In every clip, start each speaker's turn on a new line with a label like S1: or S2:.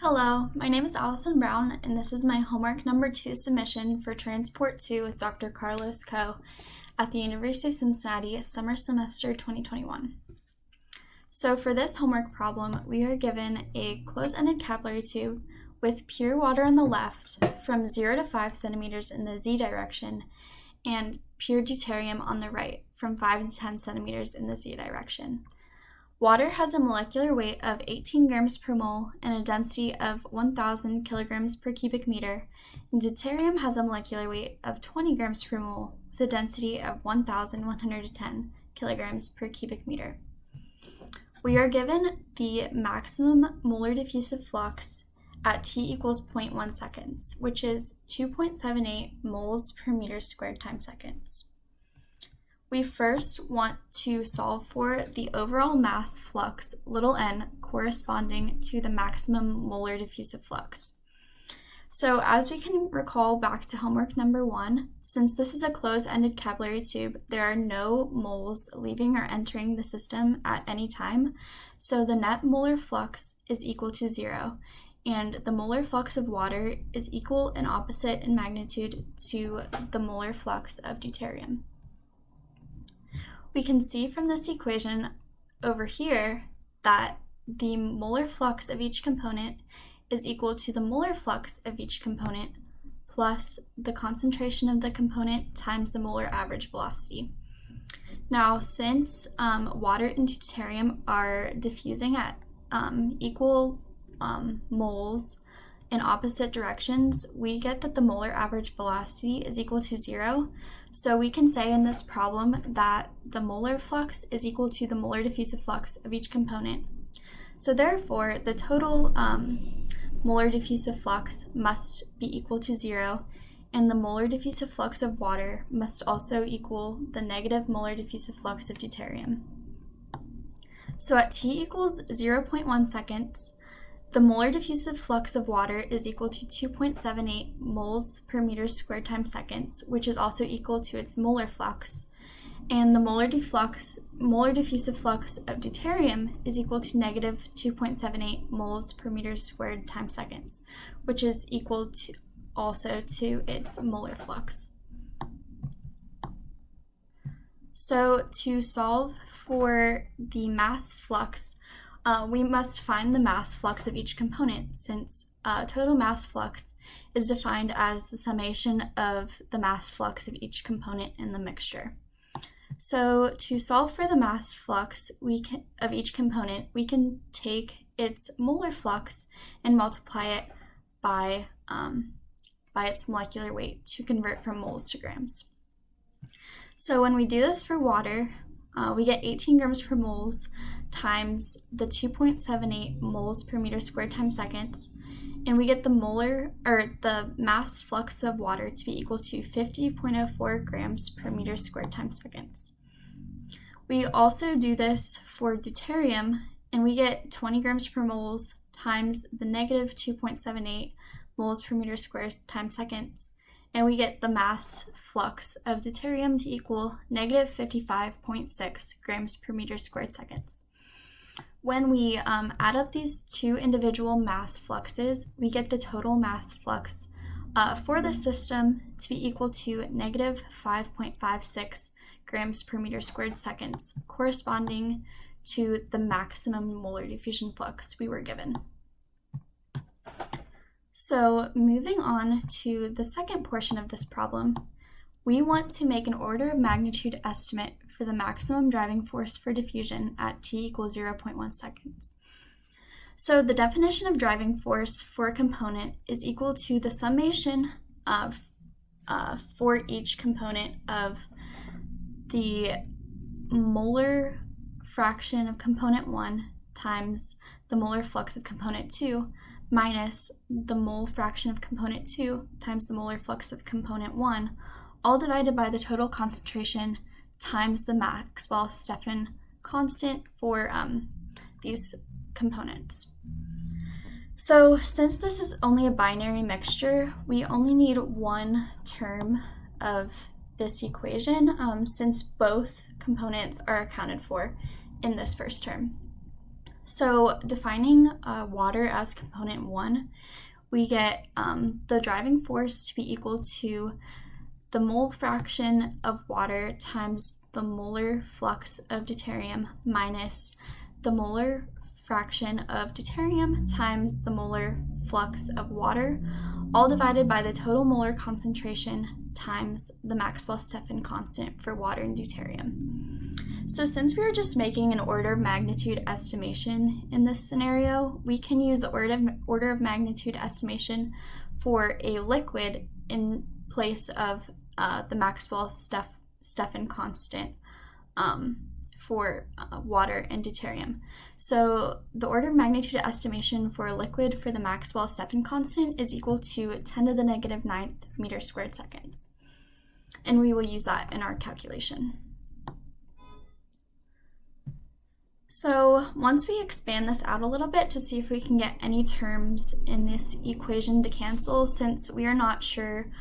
S1: Hello, my name is Allison Brown, and this is my homework number 2 submission for Transport 2 with Dr. Carlos Coe at the University of Cincinnati, summer semester 2021. So for this homework problem, we are given a closed-ended capillary tube with pure water on the left from 0 to 5 centimeters in the z direction and pure deuterium on the right from 5 to 10 centimeters in the z direction. Water has a molecular weight of 18 grams per mole and a density of 1,000 kilograms per cubic meter, and deuterium has a molecular weight of 20 grams per mole with a density of 1,110 kilograms per cubic meter. We are given the maximum molar diffusive flux at t equals 0.1 seconds, which is 2.78 moles per meter squared times seconds. We first want to solve for the overall mass flux, little n, corresponding to the maximum molar diffusive flux. So as we can recall back to homework number 1, since this is a closed-ended capillary tube, there are no moles leaving or entering the system at any time, so the net molar flux is equal to 0, and the molar flux of water is equal and opposite in magnitude to the molar flux of deuterium. We can see from this equation over here that the molar flux of each component is equal to the molar flux of each component plus the concentration of the component times the molar average velocity. Now, since water and deuterium are diffusing at equal moles in opposite directions, we get that the molar average velocity is equal to 0. So we can say in this problem that the molar flux is equal to the molar diffusive flux of each component. So therefore, the total molar diffusive flux must be equal to 0, and the molar diffusive flux of water must also equal the negative molar diffusive flux of deuterium. So at t equals 0.1 seconds, the molar diffusive flux of water is equal to 2.78 moles per meter squared times seconds, which is also equal to its molar flux. And the molar diffusive flux of deuterium is equal to negative 2.78 moles per meter squared times seconds, which is equal to also to its molar flux. So to solve for the mass flux, we must find the mass flux of each component, since total mass flux is defined as the summation of the mass flux of each component in the mixture. So to solve for the mass flux of each component, we can take its molar flux and multiply it by its molecular weight to convert from moles to grams. So when we do this for water, we get 18 grams per moles times the 2.78 moles per meter squared times seconds, and we get the mass flux of water to be equal to 50.04 grams per meter squared times seconds. We also do this for deuterium, and we get 20 grams per moles times the negative 2.78 moles per meter squared times seconds, and we get the mass flux of deuterium to equal negative 55.6 grams per meter squared seconds. When we add up these two individual mass fluxes, we get the total mass flux for the system to be equal to negative 5.56 grams per meter squared seconds, corresponding to the maximum molar diffusion flux we were given. So moving on to the second portion of this problem, we want to make an order of magnitude estimate for the maximum driving force for diffusion at t equals 0.1 seconds. So the definition of driving force for a component is equal to the summation of for each component of the molar fraction of component 1 times the molar flux of component 2 minus the mole fraction of component 2 times the molar flux of component 1, all divided by the total concentration times the Maxwell-Stefan constant for these components. So since this is only a binary mixture, we only need one term of this equation since both components are accounted for in this first term. So defining water as component 1, we get the driving force to be equal to the mole fraction of water times the molar flux of deuterium minus the molar fraction of deuterium times the molar flux of water, all divided by the total molar concentration times the Maxwell-Stefan constant for water and deuterium. So since we are just making an order of magnitude estimation in this scenario, we can use the order of magnitude estimation for a liquid in place of the Maxwell-Stefan constant for water and deuterium. So the order of magnitude estimation for a liquid for the Maxwell-Stefan constant is equal to 10 to the negative 9th meters squared seconds. And we will use that in our calculation. So once we expand this out a little bit to see if we can get any terms in this equation to cancel, since we are not sure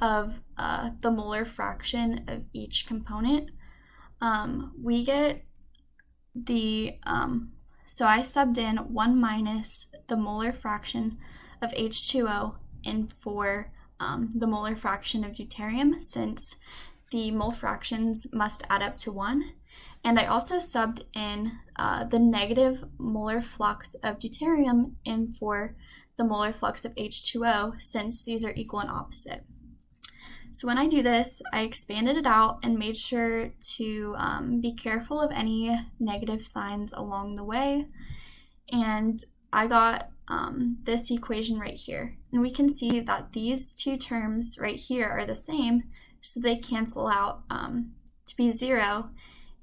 S1: of the molar fraction of each component, we get the, so I subbed in 1 minus the molar fraction of H2O in for the molar fraction of deuterium, since the mole fractions must add up to 1. And I also subbed in the negative molar flux of deuterium in for the molar flux of H2O, since these are equal and opposite. So when I do this, I expanded it out and made sure to be careful of any negative signs along the way. And I got this equation right here. And we can see that these two terms right here are the same, so they cancel out to be 0.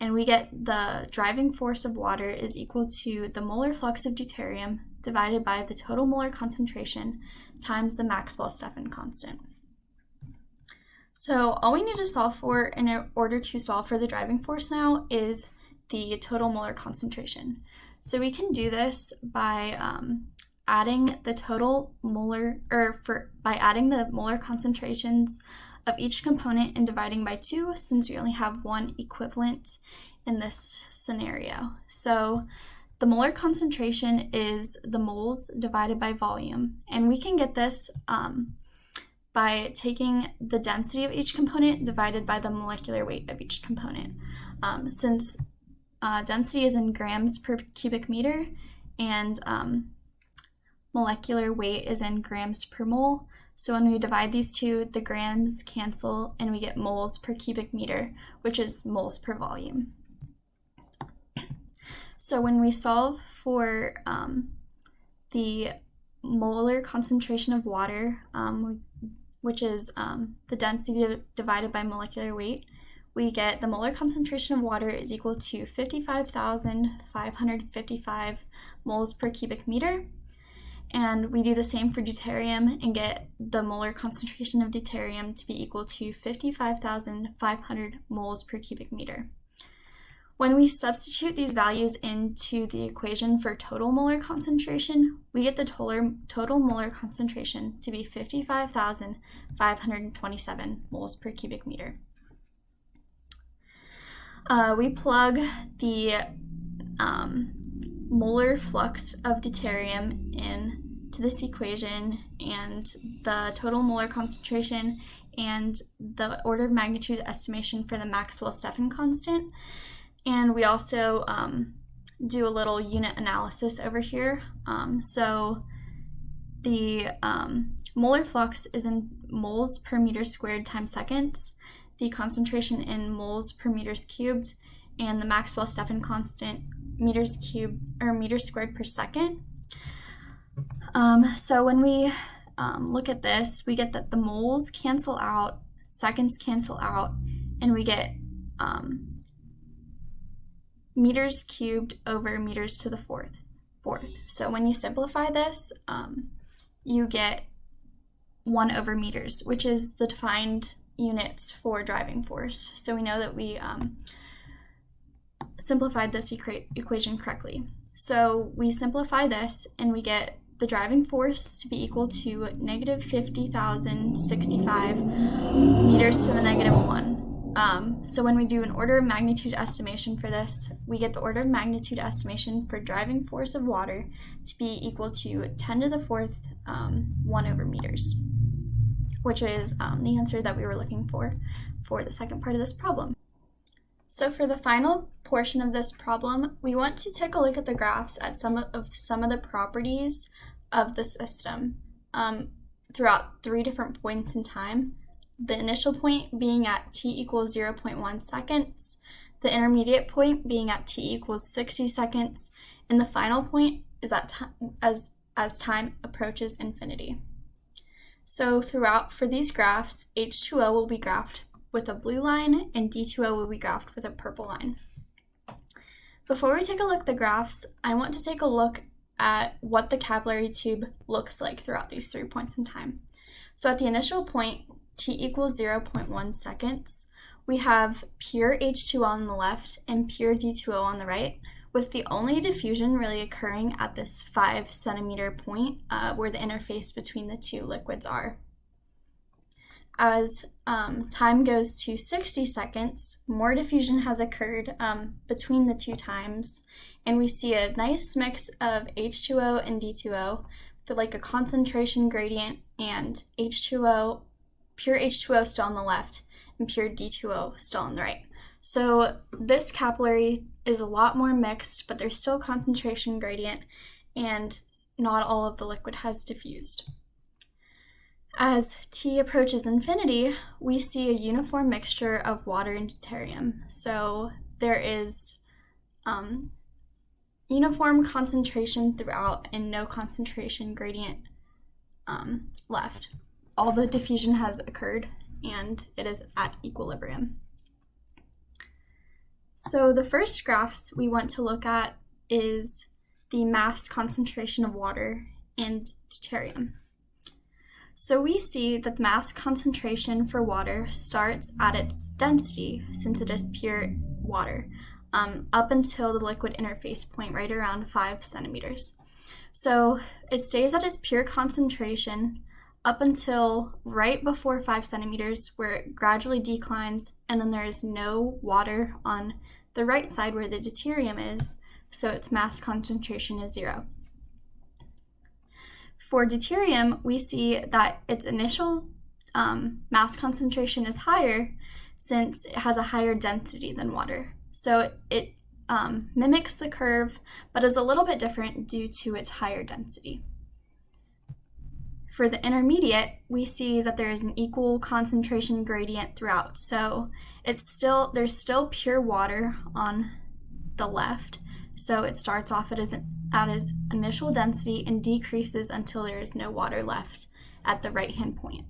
S1: And we get the driving force of water is equal to the molar flux of deuterium divided by the total molar concentration times the Maxwell-Stefan constant. So all we need to solve for in order to solve for the driving force now is the total molar concentration. So we can do this by adding the total molar, by adding the molar concentrations of each component and dividing by 2, since we only have one equivalent in this scenario. So the molar concentration is the moles divided by volume, and we can get this by taking the density of each component divided by the molecular weight of each component. Since density is in grams per cubic meter and molecular weight is in grams per mole, so when we divide these two, the grams cancel and we get moles per cubic meter, which is moles per volume. So when we solve for the molar concentration of water, which is the density divided by molecular weight, we get the molar concentration of water is equal to 55,555 moles per cubic meter. And we do the same for deuterium and get the molar concentration of deuterium to be equal to 55,500 moles per cubic meter. When we substitute these values into the equation for total molar concentration, we get the total molar concentration to be 55,527 moles per cubic meter. We plug the molar flux of deuterium into this equation and the total molar concentration and the order of magnitude estimation for the Maxwell-Stefan constant. And we also do a little unit analysis over here. So the molar flux is in moles per meter squared times seconds, the concentration in moles per meters cubed, and the Maxwell-Stefan constant meters cubed or meters squared per second. So when we look at this, we get that the moles cancel out, seconds cancel out, and we get meters cubed over meters to the fourth. So when you simplify this, you get 1 over meters, which is the defined units for driving force. So we know that we simplified this equation correctly. So we simplify this and we get the driving force to be equal to negative 50,065 meters to the negative 1 So when we do an order of magnitude estimation for this, we get the order of magnitude estimation for driving force of water to be equal to 10 to the fourth 1 over meters, which is the answer that we were looking for the second part of this problem. So for the final portion of this problem, we want to take a look at the graphs at some of the properties of the system throughout 3 different points in time. The initial point being at t equals 0.1 seconds, the intermediate point being at t equals 60 seconds, and the final point is at as time approaches infinity. So for these graphs, H2O will be graphed with a blue line and D2O will be graphed with a purple line. Before we take a look at the graphs, I want to take a look at what the capillary tube looks like throughout these 3 points in time. So at the initial point, t equals 0.1 seconds, we have pure H2O on the left and pure D2O on the right, with the only diffusion really occurring at this 5 centimeter point where the interface between the two liquids are. As time goes to 60 seconds, more diffusion has occurred between the two times, and we see a nice mix of H2O and D2O, with like a concentration gradient and H2O, pure H2O still on the left, and pure D2O still on the right. So this capillary is a lot more mixed, but there's still a concentration gradient, and not all of the liquid has diffused. As t approaches infinity, we see a uniform mixture of water and deuterium. So there is uniform concentration throughout and no concentration gradient left. All the diffusion has occurred and it is at equilibrium. So the first graphs we want to look at is the mass concentration of water and deuterium. So we see that the mass concentration for water starts at its density, since it is pure water, up until the liquid interface point right around 5 centimeters. So it stays at its pure concentration up until right before 5 centimeters, where it gradually declines, and then there is no water on the right side where the deuterium is, so its mass concentration is 0. For deuterium, we see that its initial mass concentration is higher since it has a higher density than water. So it mimics the curve, but is a little bit different due to its higher density. For the intermediate, we see that there is an equal concentration gradient throughout. So there's still pure water on the left. So it starts off at its initial density and decreases until there is no water left at the right-hand point.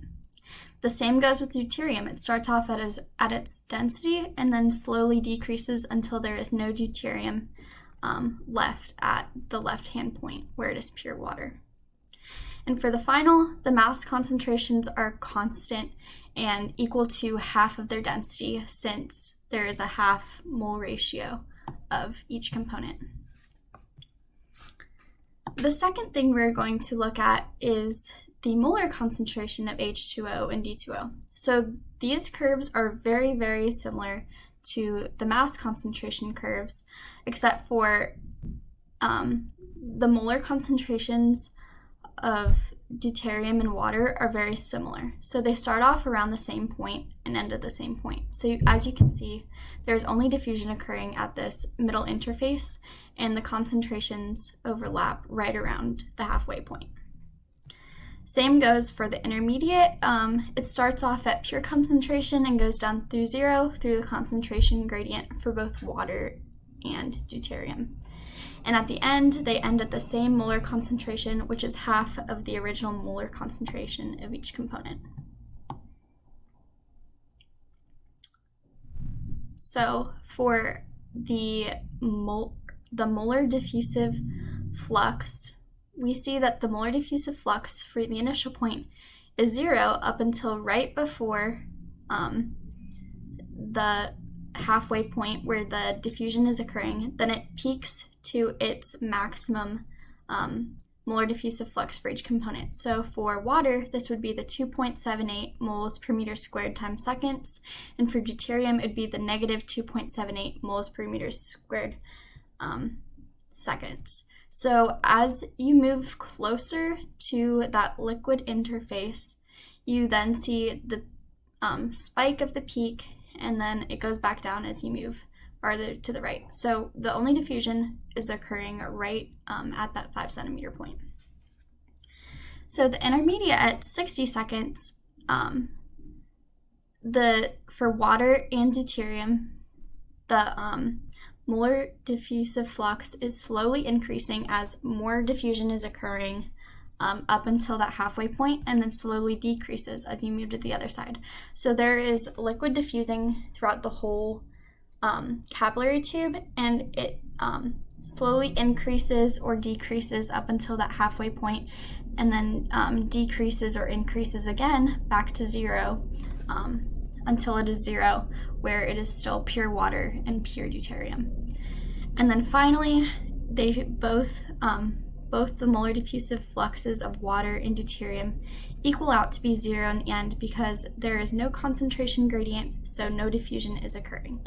S1: The same goes with deuterium. It starts off at its density and then slowly decreases until there is no deuterium left at the left-hand point where it is pure water. And for the final, the mass concentrations are constant and equal to half of their density, since there is a half mole ratio of each component. The second thing we're going to look at is the molar concentration of H2O and D2O. So these curves are very, very similar to the mass concentration curves, except for the molar concentrations of deuterium and water are very similar. So they start off around the same point and end at the same point. So as you can see, there's only diffusion occurring at this middle interface, and the concentrations overlap right around the halfway point. Same goes for the intermediate. It starts off at pure concentration and goes down through 0 through the concentration gradient for both water and deuterium. And at the end, they end at the same molar concentration, which is half of the original molar concentration of each component. So for the molar diffusive flux, we see that the molar diffusive flux for the initial point is 0 up until right before the halfway point where the diffusion is occurring. Then it peaks to its maximum molar diffusive flux for each component. So for water, this would be the 2.78 moles per meter squared times seconds, and for deuterium, it would be the negative 2.78 moles per meter squared seconds. So as you move closer to that liquid interface, you then see the spike of the peak, and then it goes back down as you move farther to the right. So the only diffusion is occurring right at that 5 centimeter point. So the intermediate at 60 seconds, for water and deuterium, the molar diffusive flux is slowly increasing as more diffusion is occurring up until that halfway point, and then slowly decreases as you move to the other side. So there is liquid diffusing throughout the whole capillary tube, and it slowly increases or decreases up until that halfway point, and then decreases or increases again back to zero until it is zero, where it is still pure water and pure deuterium. And then finally, they both the molar diffusive fluxes of water and deuterium equal out to be zero in the end because there is no concentration gradient, so no diffusion is occurring.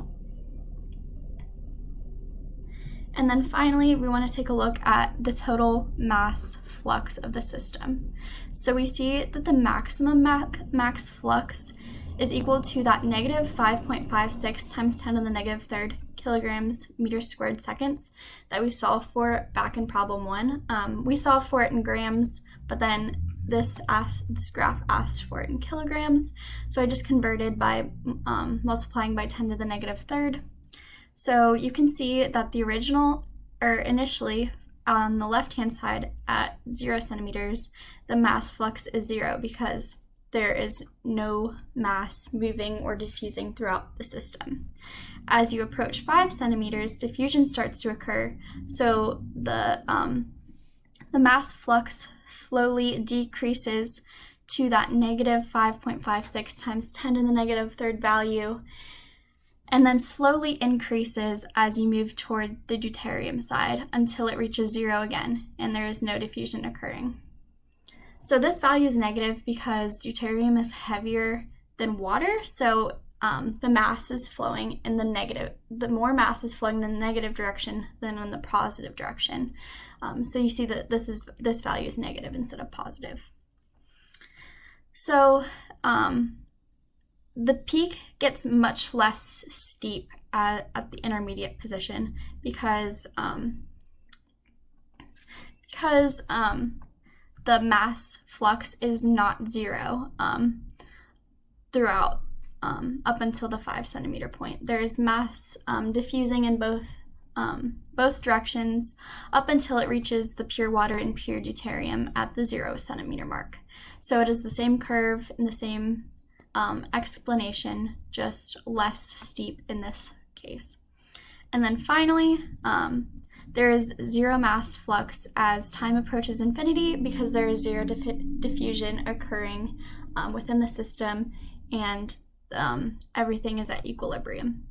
S1: And then finally, we want to take a look at the total mass flux of the system. So we see that the maximum max flux is equal to that negative 5.56 times 10 to the negative third kilograms meters squared seconds that we solved for back in problem 1. We solved for it in grams, but then this graph asked for it in kilograms, so I just converted by multiplying by 10 to the negative third. So you can see that initially on the left-hand side at 0 centimeters, the mass flux is 0 because there is no mass moving or diffusing throughout the system. As you approach 5 centimeters, diffusion starts to occur, so the mass flux slowly decreases to that negative 5.56 times 10 to the negative third value, and then slowly increases as you move toward the deuterium side until it reaches 0 again, and there is no diffusion occurring. So this value is negative because deuterium is heavier than water, so the mass is flowing in the more mass is flowing in the negative direction than in the positive direction. So you see that this value is negative instead of positive. So the peak gets much less steep at the intermediate position because the mass flux is not 0 throughout up until the 5 centimeter point. There is mass diffusing in both directions up until it reaches the pure water and pure deuterium at the 0 centimeter mark. So it is the same curve and the same explanation, just less steep in this case. And then finally, there is 0 mass flux as time approaches infinity because there is 0 diffusion occurring within the system, and everything is at equilibrium.